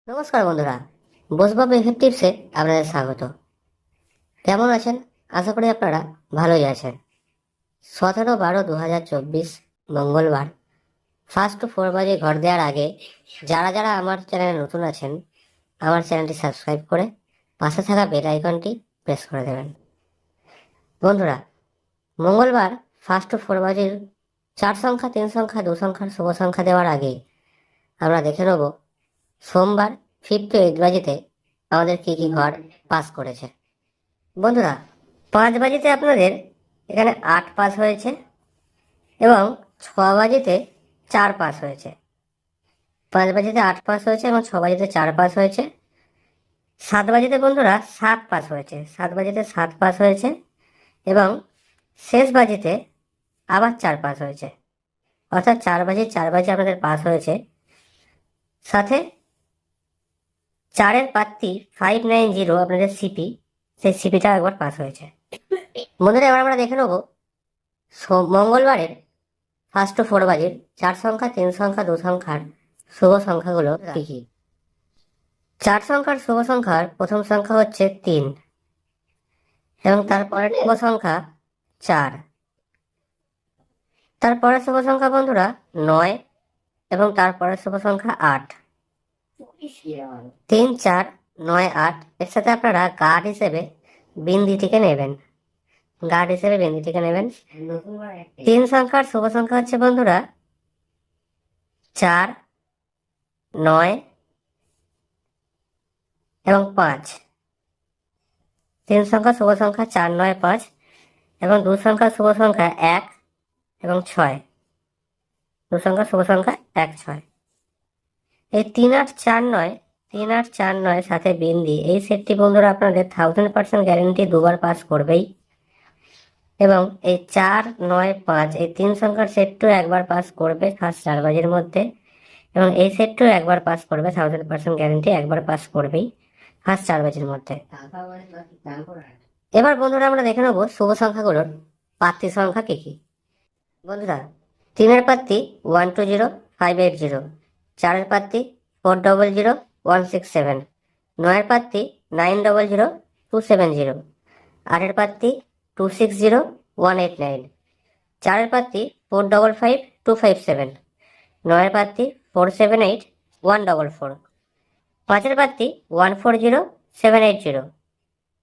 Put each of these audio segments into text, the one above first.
নমস্কার বন্ধুরা, বসবাব এফএফ টিপসে আপনাদের স্বাগত। কেমন আছেন? আশা করি আপনারা ভালোই আছেন। 17/12/2024 মঙ্গলবার 4 বাজে ঘর দেওয়ার আগে যারা যারা আমার চ্যানেলে নতুন আছেন, আমার চ্যানেলটি সাবস্ক্রাইব করে পাশে থাকা বেল আইকনটি প্রেস করে দেবেন। বন্ধুরা, মঙ্গলবার 4 বাজে 4 সংখ্যা, 3 সংখ্যা, 2 সংখ্যার শুভ সংখ্যা দেওয়ার আগে আমরা দেখে নেব সোমবার 5 বাজিতে আমাদের কি কি ঘর পাস করেছে। বন্ধুরা, 5 বাজিতে আপনাদের এখানে 8 পাস হয়েছে এবং 6 বাজিতে 4 পাস হয়েছে। 5 বাজিতে 8 পাস হয়েছে এবং 6 বাজিতে 4 পাস হয়েছে। 7 বাজিতে বন্ধুরা 7 পাস হয়েছে, 7 বাজিতে 7 পাস হয়েছে এবং শেষ বাজিতে আবার 4 পাস হয়েছে। অর্থাৎ 4 বাজে আপনাদের পাস হয়েছে। সাথে 4-এর পাত্তি 590 আপনাদের সিপি, সেই সিপিটা একবার পাস হয়েছে। বন্ধুরা, এবার আমরা দেখে নেব মঙ্গলবারের 4 বাজে 4 সংখ্যা, 3 সংখ্যা, 2 সংখ্যার শুভ সংখ্যাগুলো কি কি। 4 সংখ্যার শুভ সংখ্যার প্রথম সংখ্যা হচ্ছে 3 এবং তারপরের শুভ সংখ্যা 4। তারপরের শুভ সংখ্যা বন্ধুরা 9 এবং তারপরের শুভ সংখ্যা 8। 3, 4, 9, 8 এর সাথে আপনারা গার্ড হিসেবে বিন্দিটিকে নেবেন। 3 সংখ্যার শুভ সংখ্যা হচ্ছে বন্ধুরা 4, 9 এবং 5। 3 সংখ্যার শুভ সংখ্যা 4, 9, 5 এবং 2 সংখ্যার শুভ সংখ্যা 1 এবং 6। 2 সংখ্যার শুভ সংখ্যা 1, 6। এই 3, 8, 4, 9, 3, 8, 4, 9 সাথে বিন্দি, এই সেটটি বন্ধুরা আপনাদের 1000% গ্যারেন্টি দুবার পাস করবেই। এবং এই 4, 9, 5 এই 3 সংখ্যার সেটটিও একবার পাস করবে ফার্স্ট 4 বাজের মধ্যে এবং এই সেটটিও একবার পাস করবে, 1000% গ্যারেন্টি একবার পাস করবেই ফার্স্ট 4 বাজের মধ্যে। এবার বন্ধুরা আমরা দেখে নেব শুভ সংখ্যাগুলোর পাত্তি সংখ্যা কি কি। বন্ধুরা, 3-এর পাত্তি 120 580, 4-এর পাত্তি 400 167, 9-এর পাত্তি 900 270, 8-এর পাত্তি 260 189, 4-এর পাত্তি 455 257, 9-এর পাত্তি 478 144, 5-এর পাত্তি 140 780,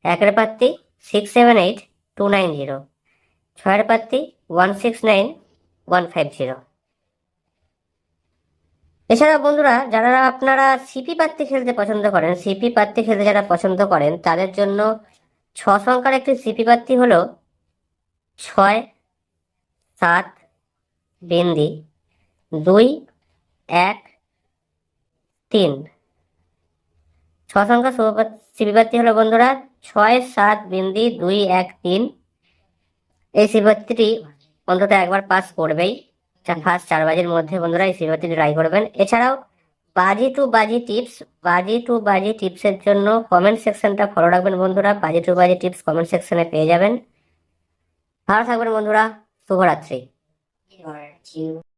1-এর পাত্তি 678 290, 6-এর পাত্তি 169 150। এছাড়া বন্ধুরা, যারা আপনারা সিপি পাত্তি খেলতে পছন্দ করেন, সিপি পাত্তি খেলতে যারা পছন্দ করেন তাদের জন্য 6 সংখ্যার একটি সিপি পাত্তি হলো 6, 7 বিন্দি 2, 1, 3। 6 সংখ্যা সিপি পাত্তি হলো বন্ধুরা 6, 7 বিন্দি 2, 1, 3। এই সিপি পাত্তিটি অন্তত একবার পাস করবেই ফার্স্ট 4 বাজের মধ্যে। বন্ধুরা, এই সিপি পাত্তিটি ট্রাই করবেন। এছাড়াও বাজি টু বাজি টিপসের জন্য কমেন্ট সেকশনটা ফলো রাখবেন বন্ধুরা। বাজি টু বাজি টিপস কমেন্ট সেকশনে পেয়ে যাবেন। ভালো থাকবেন বন্ধুরা, শুভরাত্রি।